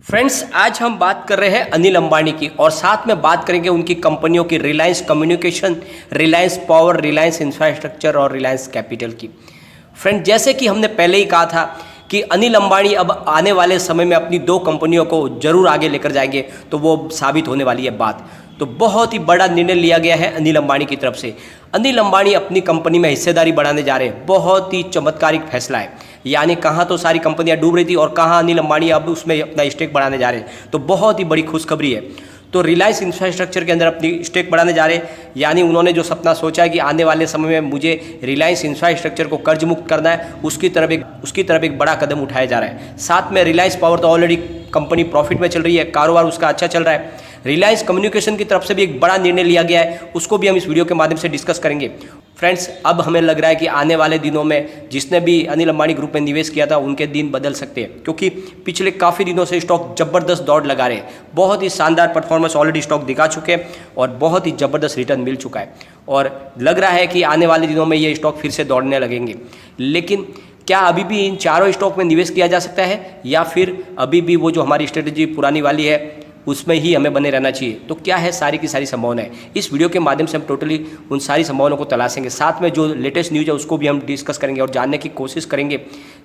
Friends, आज हम बात कर रहे हैं अनिल अंबानी की और साथ में बात करेंगे उनकी कंपनियों की, Reliance communication, Reliance power, Reliance infrastructure और रिलायंस कैपिटल की। फ्रेंड, जैसे कि हमने पहले ही कहा था कि अनिल अंबानी अब आने वाले समय में अपनी दो कंपनियों को जरूर आगे लेकर जाएंगे, तो वो साबित होने वाली है बात। तो बहुत ही बड़ा निर्णय लिया गया है अनिल अंबानी की तरफ से। अनिल अंबानी अपनी कंपनी में हिस्सेदारी बढ़ाने जा रहे हैं। बहुत ही चमत्कारिक फैसला है, यानी कहाँ तो सारी कंपनियां डूब रही थी और कहाँ अनिल अंबानी अब उसमें अपना स्टेक बढ़ाने जा रहे हैं। तो बहुत ही बड़ी खुशखबरी है। तो रिलायंस इंफ्रास्ट्रक्चर के अंदर अपनी स्टेक बढ़ाने जा रहे हैं, यानी उन्होंने जो सपना सोचा है कि आने वाले समय में मुझे रिलायंस इंफ्रास्ट्रक्चर को कर्ज मुक्त करना है, उसकी तरफ एक बड़ा कदम उठाया जा रहा है। साथ में रिलायंस पावर तो ऑलरेडी कंपनी प्रॉफिट में चल रही है, कारोबार उसका अच्छा चल रहा है। रिलायंस कम्युनिकेशन की तरफ से भी एक बड़ा निर्णय लिया गया है, उसको भी हम इस वीडियो के माध्यम से डिस्कस करेंगे। फ्रेंड्स, अब हमें लग रहा है कि आने वाले दिनों में जिसने भी अनिल अंबानी ग्रुप में निवेश किया था उनके दिन बदल सकते हैं, क्योंकि पिछले काफ़ी दिनों से स्टॉक ज़बरदस्त दौड़ लगा रहे हैं। बहुत ही शानदार परफॉर्मेंस ऑलरेडी स्टॉक दिखा चुके हैं और बहुत ही ज़बरदस्त रिटर्न मिल चुका है और लग रहा है कि आने वाले दिनों में ये स्टॉक फिर से दौड़ने लगेंगे। लेकिन क्या अभी भी इन चारों स्टॉक में निवेश किया जा सकता है, या फिर अभी भी वो जो हमारी स्ट्रेटजी पुरानी वाली है उसमें ही हमें बने रहना चाहिए? तो क्या है सारी की सारी संभावनाएं, इस वीडियो के माध्यम से हम टोटली उन सारी संभावनाओं को तलाशेंगे। साथ में जो लेटेस्ट न्यूज़ है उसको भी हम डिस्कस करेंगे और जानने की कोशिश करेंगे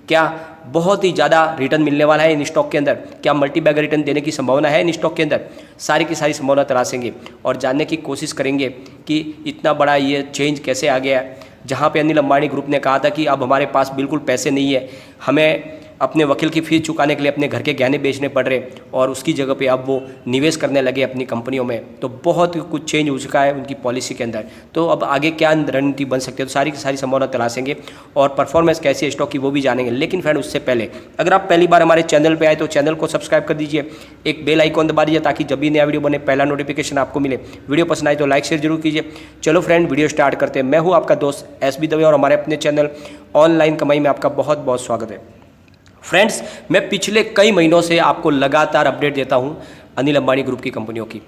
क्या बहुत ही ज़्यादा रिटर्न मिलने वाला है इन स्टॉक के अंदर, क्या मल्टी बैगर रिटर्न देने की संभावना है इन स्टॉक के अंदर। सारी की सारी संभावना तलाशेंगे और जानने की कोशिश करेंगे कि इतना बड़ा ये चेंज कैसे आ गया है। जहाँ पे अनिल अंबानी ग्रुप ने कहा था कि अब हमारे पास बिल्कुल पैसे नहीं है, हमें अपने वकील की फीस चुकाने के लिए अपने घर के गहने बेचने पड़ रहे, और उसकी जगह पे अब वो निवेश करने लगे अपनी कंपनियों में। तो बहुत कुछ चेंज हो चुका है उनकी पॉलिसी के अंदर। तो अब आगे क्या रणनीति बन सकती है, तो सारी की सारी संभावना तलाशेंगे और परफॉर्मेंस कैसी है स्टॉक की वो भी जानेंगे। लेकिन फ्रेंड, उससे पहले अगर आप पहली बार हमारे चैनल पर आए तो चैनल को सब्सक्राइब कर दीजिए, एक बेल आइकॉन दबा दीजिए ताकि जब भी नया वीडियो बने पहला नोटिफिकेशन आपको मिले। वीडियो पसंद आए तो लाइक शेयर जरूर कीजिए। चलो फ्रेंड, वीडियो स्टार्ट करते हैं। मैं हूँ आपका दोस्त SB दवे और हमारे अपने चैनल ऑनलाइन कमाई में आपका बहुत बहुत स्वागत है। फ्रेंड्स, मैं पिछले कई महीनों से आपको लगातार अपडेट देता हूं अनिल अंबानी ग्रुप की कंपनियों की,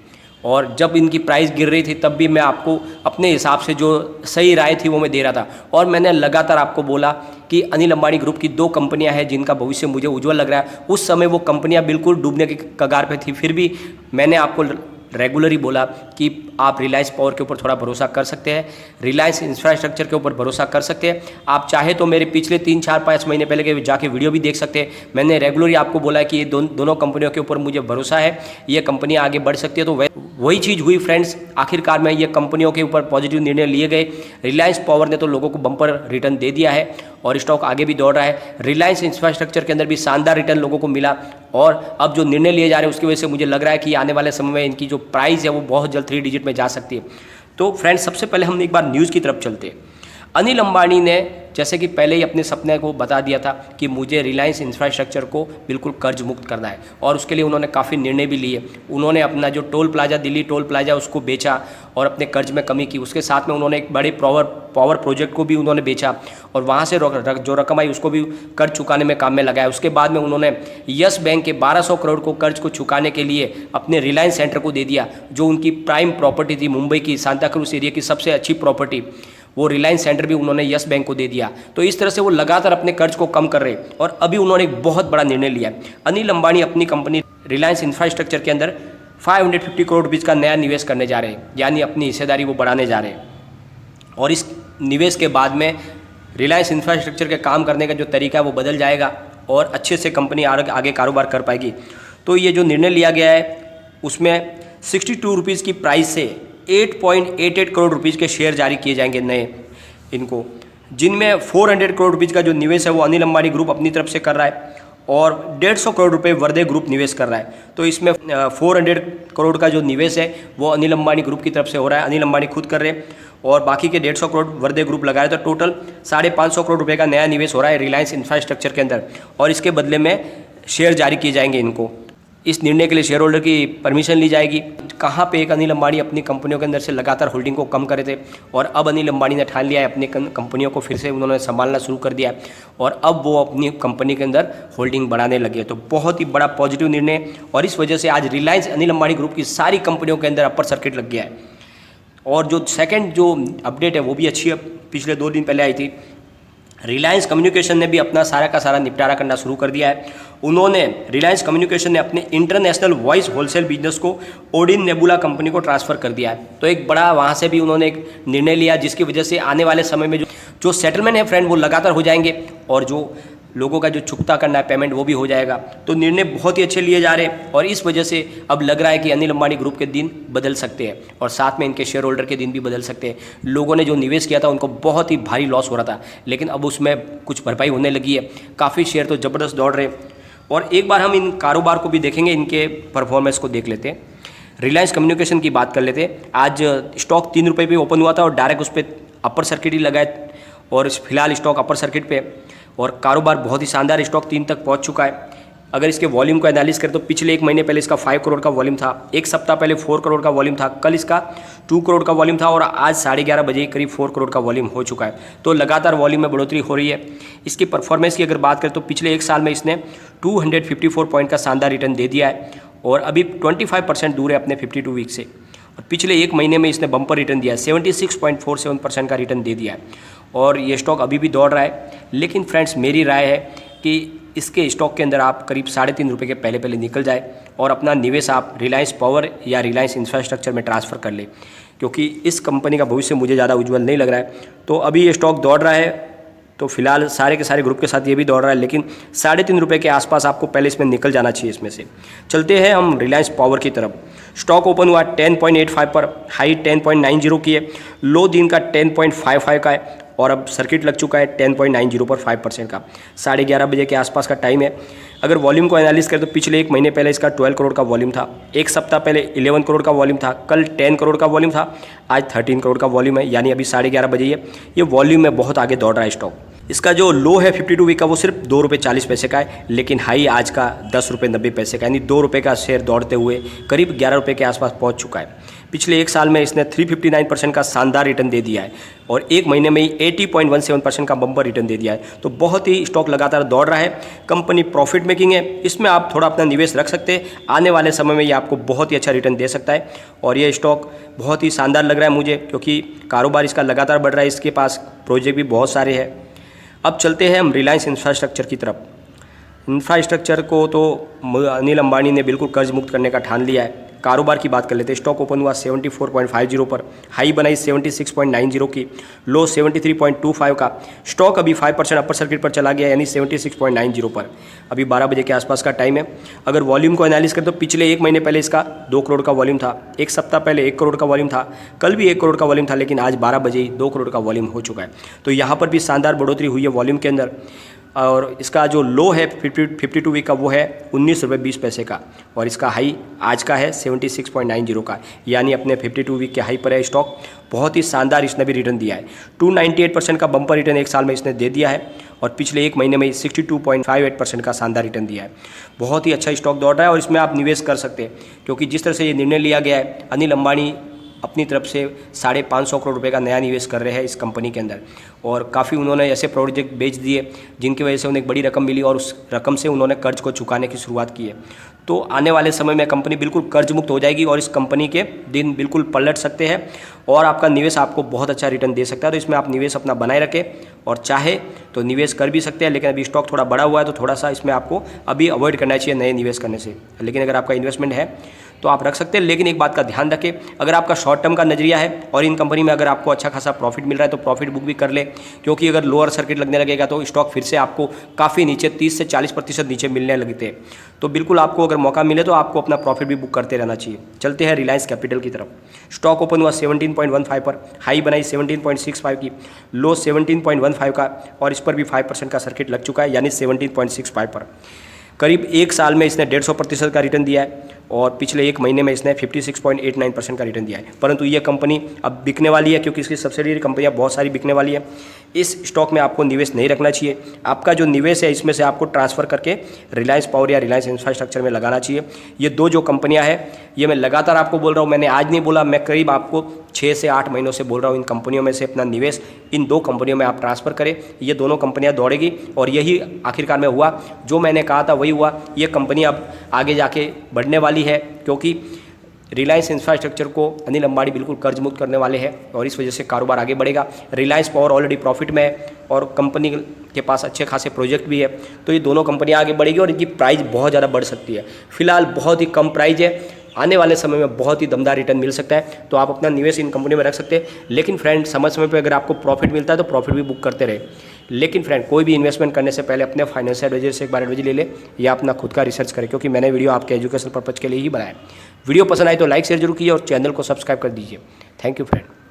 और जब इनकी प्राइस गिर रही थी तब भी मैं आपको अपने हिसाब से जो सही राय थी वो मैं दे रहा था। और मैंने लगातार आपको बोला कि अनिल अंबानी ग्रुप की दो कंपनियां हैं जिनका भविष्य मुझे उज्जवल लग रहा है। उस समय वो कंपनियां बिल्कुल डूबने की कगार पे थी, फिर भी मैंने आपको रेगुलरली बोला कि आप रिलायंस पावर के ऊपर थोड़ा भरोसा कर सकते हैं, रिलायंस इंफ्रास्ट्रक्चर के ऊपर भरोसा कर सकते हैं। आप चाहे तो मेरे पिछले 3-4-5 महीने पहले के जाके वीडियो भी देख सकते हैं। मैंने रेगुलरली आपको बोला है कि ये दोनों कंपनियों के ऊपर मुझे भरोसा है, ये कंपनियां आगे बढ़ सकती है। तो वही चीज़ हुई फ्रेंड्स। आखिरकार में ये कंपनियों के ऊपर पॉजिटिव निर्णय लिए गए। रिलायंस पावर ने तो लोगों को बम्पर रिटर्न दे दिया है और स्टॉक आगे भी दौड़ रहा है। रिलायंस इंफ्रास्ट्रक्चर के अंदर भी शानदार रिटर्न लोगों को मिला, और अब जो निर्णय लिए जा रहे हैं उसकी वजह से मुझे लग रहा है कि आने वाले समय में इनकी जो प्राइस है वो बहुत जल्द 3 डिजिट में जा सकती है। तो फ्रेंड्स, सबसे पहले हम एक बार न्यूज़ की तरफ चलते हैं। अनिल अंबानी ने जैसे कि पहले ही अपने सपने को बता दिया था कि मुझे रिलायंस इंफ्रास्ट्रक्चर को बिल्कुल कर्ज मुक्त करना है, और उसके लिए उन्होंने काफ़ी निर्णय भी लिए। उन्होंने अपना जो toll plaza, Delhi toll plaza, उसको बेचा और अपने कर्ज में कमी की। उसके साथ में उन्होंने एक बड़े पावर प्रोजेक्ट को भी उन्होंने बेचा और वहाँ से जो रकम आई उसको भी कर्ज चुकाने में काम में लगाया। उसके बाद में उन्होंने यस बैंक के 1200 करोड़ को कर्ज को चुकाने के लिए अपने रिलायंस सेंटर को दे दिया, जो उनकी प्राइम प्रॉपर्टी थी, मुंबई की सांता क्रूज एरिया की सबसे अच्छी प्रॉपर्टी। वो रिलायंस सेंटर भी उन्होंने यस बैंक को दे दिया। तो इस तरह से वो लगातार अपने कर्ज को कम कर रहे हैं, और अभी उन्होंने एक बहुत बड़ा निर्णय लिया है। अनिल अंबानी अपनी कंपनी रिलायंस इंफ्रास्ट्रक्चर के अंदर 550 करोड़ रुपीज़ का नया निवेश करने जा रहे हैं, यानी अपनी हिस्सेदारी वो बढ़ाने जा रहे हैं। और इस निवेश के बाद में रिलायंस इंफ्रास्ट्रक्चर के काम करने का जो तरीका है वो बदल जाएगा और अच्छे से कंपनी आगे कारोबार कर पाएगी। तो ये जो निर्णय लिया गया है उसमें 62 रुपीज़ की प्राइस से 8.88 करोड़ रुपीज़ के शेयर जारी किए जाएंगे नए इनको, जिनमें 400 करोड़ रुपीज़ का जो निवेश है वो अनिल अंबानी ग्रुप अपनी तरफ से कर रहा है और 150 करोड़ रुपए वर्दे ग्रुप निवेश कर रहा है। तो इसमें 400 करोड़ का जो निवेश है वो अनिल अंबानी ग्रुप की तरफ से हो रहा है, अनिल अंबानी खुद कर रहे हैं, और बाकी के 150 करोड़ वर्दे ग्रुप लगा रहे। तो टोटल 550 करोड़ रुपए का नया निवेश हो रहा है रिलायंस इंफ्रास्ट्रक्चर के अंदर, और इसके बदले में शेयर जारी किए जाएंगे इनको। इस निर्णय के लिए शेयर होल्डर की परमिशन ली जाएगी। कहाँ पे एक अनिल अंबानी अपनी कंपनियों के अंदर से लगातार होल्डिंग को कम करे थे, और अब अनिल अंबानी ने ठान लिया है अपनी कंपनियों को फिर से उन्होंने संभालना शुरू कर दिया है, और अब वो अपनी कंपनी के अंदर होल्डिंग बढ़ाने लगे। तो बहुत ही बड़ा पॉजिटिव निर्णय, और इस वजह से आज रिलायंस अनिल अंबानी ग्रुप की सारी कंपनियों के अंदर अपर सर्किट लग गया है। और जो सेकेंड जो अपडेट है वो भी अच्छी है, पिछले 2 दिन पहले आई थी। रिलायंस कम्युनिकेशन ने भी अपना सारा का सारा निपटारा करना शुरू कर दिया है, उन्होंने रिलायंस कम्युनिकेशन ने अपने इंटरनेशनल वॉइस होलसेल बिजनेस को ओडिन नेबुला कंपनी को ट्रांसफ़र कर दिया है। तो एक बड़ा वहाँ से भी उन्होंने एक निर्णय लिया, जिसकी वजह से आने वाले समय में जो सेटलमेंट है फ्रेंड वो लगातार हो जाएंगे और जो लोगों का जो चुकता करना है पेमेंट वो भी हो जाएगा। तो निर्णय बहुत ही अच्छे लिए जा रहे हैं और इस वजह से अब लग रहा है कि अनिल अंबानी ग्रुप के दिन बदल सकते हैं और साथ में इनके शेयर होल्डर के दिन भी बदल सकते हैं। लोगों ने जो निवेश किया था उनको बहुत ही भारी लॉस हो रहा था, लेकिन अब उसमें कुछ भरपाई होने लगी है। काफ़ी शेयर तो ज़बरदस्त दौड़ रहे हैं और एक बार हम इन कारोबार को भी देखेंगे, इनके परफॉर्मेंस को देख लेते हैं। रिलायंस कम्युनिकेशन की बात कर लेते हैं। आज स्टॉक 3 रुपये पे ओपन हुआ था और डायरेक्ट उस पर अपर सर्किट ही लगाए और फिलहाल स्टॉक अपर सर्किट पे और कारोबार बहुत ही शानदार, स्टॉक 3 तक पहुंच चुका है। अगर इसके वॉल्यूम को एनालिस करें तो पिछले 1 महीने पहले इसका 5 करोड़ का वॉल्यूम था, एक सप्ताह पहले 4 करोड़ का वॉल्यूम था, कल इसका 2 करोड़ का वॉल्यूम था और आज 11:30 बजे करीब 4 करोड़ का वॉल्यूम हो चुका है। तो लगातार वॉल्यूम में बढ़ोतरी हो रही है। इसकी परफॉर्मेंस की अगर बात करें तो पिछले 1 साल में इसने 254 पॉइंट का शानदार रिटर्न दे दिया है और अभी 25% दूर है अपने 52 वीक से। और पिछले 1 महीने में इसने बम्पर रिटर्न दिया है, 76.47% का रिटर्न दे दिया है और ये स्टॉक अभी भी दौड़ रहा है। लेकिन फ्रेंड्स मेरी राय है कि इसके स्टॉक के अंदर आप करीब 3.5 रुपये के पहले निकल जाए और अपना निवेश आप रिलायंस पावर या रिलायंस इंफ्रास्ट्रक्चर में ट्रांसफ़र कर ले, क्योंकि इस कंपनी का भविष्य मुझे ज़्यादा उज्जवल नहीं लग रहा है। तो अभी ये स्टॉक दौड़ रहा है, तो फिलहाल सारे के सारे ग्रुप के साथ ये भी दौड़ रहा है, लेकिन 3.5 रुपये के आसपास आपको पहले इसमें निकल जाना चाहिए। इसमें से चलते हैं हम रिलायंस पावर की तरफ। स्टॉक ओपन हुआ 10.85 पर, हाई 10.90 की है, लो दिन का 10.55 का है और अब सर्किट लग चुका है 10.90 पर 5% का। 11:30 बजे के आसपास का टाइम है। अगर वॉल्यूम को एनालिस करें तो पिछले 1 महीने पहले इसका 12 करोड़ का वॉल्यूम था, एक सप्ताह पहले 11 करोड़ का वॉल्यूम था, कल 10 करोड़ का वॉल्यूम था, आज 13 करोड़ का वॉल्यूम है, यानी अभी 11:30 बजे ये वॉल्यूम में बहुत आगे दौड़ रहा है स्टॉक। इसका जो लो है 52 वीक का वो सिर्फ 2 रुपये 40 पैसे का है, लेकिन हाई आज का 10 रुपये 90 पैसे का, यानी 2 रुपये का शेयर दौड़ते हुए करीब 11 रुपये के आसपास पहुंच चुका है। पिछले 1 साल में इसने 359% का शानदार रिटर्न दे दिया है और 1 महीने में ही 80.17% का बम्पर रिटर्न दे दिया है। तो बहुत ही स्टॉक लगातार दौड़ रहा है। कंपनी प्रॉफिट मेकिंग है, इसमें आप थोड़ा अपना निवेश रख सकते हैं। आने वाले समय में ये आपको बहुत ही अच्छा रिटर्न दे सकता है और ये स्टॉक बहुत ही शानदार लग रहा है मुझे, क्योंकि कारोबार इसका लगातार बढ़ रहा है, इसके पास प्रोजेक्ट भी बहुत सारे हैं। अब चलते हैं हम रिलायंस इंफ्रास्ट्रक्चर की तरफ। इंफ्रास्ट्रक्चर को तो अनिल अंबानी ने बिल्कुल कर्ज मुक्त करने का ठान लिया है। कारोबार की बात कर लेते हैं। स्टॉक ओपन हुआ 74.50 पर, हाई बनाई 76.90 की, लो 73.25 का। स्टॉक अभी 5% अपर सर्किट पर चला गया, यानी 76.90 पर। अभी 12 बजे के आसपास का टाइम है। अगर वॉल्यूम को एनालिस करें तो पिछले 1 महीने पहले इसका 2 करोड़ का वॉल्यूम था, एक सप्ताह पहले 1 करोड़ का वॉल्यूम था, कल भी 1 करोड़ का वॉल्यूम था, लेकिन आज 12 बजे ही 2 करोड़ का वॉल्यूम हो चुका है। तो यहाँ पर भी शानदार बढ़ोतरी हुई है वॉल्यूम के अंदर। और इसका जो लो है 52 वीक का वो है 19 रुपये 20 पैसे का और इसका हाई आज का है 76.90 का, यानी अपने 52 वीक के हाई पर है स्टॉक। बहुत ही शानदार इसने भी रिटर्न दिया है। 298% का बम्पर रिटर्न 1 साल में इसने दे दिया है और पिछले 1 महीने में 62.58% का शानदार रिटर्न दिया है। बहुत ही अच्छा स्टॉक दौड़ रहा है और इसमें आप निवेश कर सकते हैं, क्योंकि जिस तरह से ये निर्णय लिया गया है, अनिल अंबानी अपनी तरफ से 550 करोड़ रुपए का नया निवेश कर रहे हैं इस कंपनी के अंदर और काफ़ी उन्होंने ऐसे प्रोजेक्ट बेच दिए जिनकी वजह से उन्हें एक बड़ी रकम मिली और उस रकम से उन्होंने कर्ज को चुकाने की शुरुआत की है। तो आने वाले समय में कंपनी बिल्कुल कर्ज मुक्त हो जाएगी और इस कंपनी के दिन बिल्कुल पलट सकते हैं और आपका निवेश आपको बहुत अच्छा रिटर्न दे सकता है। तो इसमें आप निवेश अपना बनाए रखें और चाहे तो निवेश कर भी सकते हैं, लेकिन अभी स्टॉक थोड़ा बड़ा हुआ है तो थोड़ा सा इसमें आपको अभी अवॉइड करना चाहिए नए निवेश करने से। लेकिन अगर आपका इन्वेस्टमेंट है तो आप रख सकते हैं, लेकिन एक बात का ध्यान रखें, अगर आपका शॉर्ट टर्म का नजरिया है और इन कंपनी में अगर आपको अच्छा खासा प्रॉफिट मिल रहा है तो प्रॉफिट बुक भी कर ले, क्योंकि अगर लोअर सर्किट लगने लगेगा तो स्टॉक फिर से आपको काफ़ी नीचे 30 से 40% नीचे मिलने लगते हैं। तो बिल्कुल आपको अगर मौका मिले तो आपको अपना प्रॉफिट भी बुक करते रहना चाहिए। चलते हैं रिलायंस कैपिटल की तरफ। स्टॉक ओपन हुआ 17.15 पर, हाई बनाई 17.65 की, लो 17.15 का और इस पर भी 5% का सर्किट लग चुका है, यानी 17.65 पर। करीब 1 साल में इसने 150% का रिटर्न दिया है और पिछले 1 महीने में इसने 56.89% का रिटर्न दिया है। परंतु ये कंपनी अब बिकने वाली है, क्योंकि इसकी सब्सिडियरी कंपनियां बहुत सारी बिकने वाली है। इस स्टॉक में आपको निवेश नहीं रखना चाहिए। आपका जो निवेश है इसमें से आपको ट्रांसफ़र करके रिलायंस पावर या रिलायंस इंफ्रास्ट्रक्चर में लगाना चाहिए। ये दो जो कंपनियां हैं, ये मैं लगातार आपको बोल रहा हूँ, मैंने आज नहीं बोला, मैं करीब आपको 6 से 8 महीनों से बोल रहा हूँ, इन कंपनियों में से अपना निवेश इन 2 कंपनियों में आप ट्रांसफ़र करें। ये दोनों कंपनियां दौड़ेगी और यही आखिरकार में हुआ, जो मैंने कहा था वही हुआ। ये कंपनी अब आगे जाके बढ़ने वाली है, क्योंकि रिलायंस इंफ्रास्ट्रक्चर को अनिल अंबानी बिल्कुल कर्ज मुक्त करने वाले हैं और इस वजह से कारोबार आगे बढ़ेगा। रिलायंस पावर ऑलरेडी प्रॉफिट में है और कंपनी के पास अच्छे खासे प्रोजेक्ट भी है, तो ये दोनों कंपनियां आगे बढ़ेगी और इनकी प्राइस बहुत ज़्यादा बढ़ सकती है। फिलहाल बहुत ही कम प्राइस है, आने वाले समय में बहुत ही दमदार रिटर्न मिल सकता है, तो आप अपना निवेश इन कंपनी में रख सकते हैं। लेकिन फ्रेंड समय समय पे अगर आपको प्रॉफिट मिलता है तो प्रॉफिट भी बुक करते रहे। लेकिन फ्रेंड कोई भी इन्वेस्टमेंट करने से पहले अपने फाइनेंशियल एडवाइजर से एक बार एडवाइजरी ले ले या अपना खुद का रिसर्च करें, क्योंकि मैंने वीडियो आपके एजुकेशन पर्पज़ के लिए ही बनाया। वीडियो पसंद आए तो लाइक शेयर जरूर कीजिए और चैनल को सब्सक्राइब कर दीजिए। Thank you friend.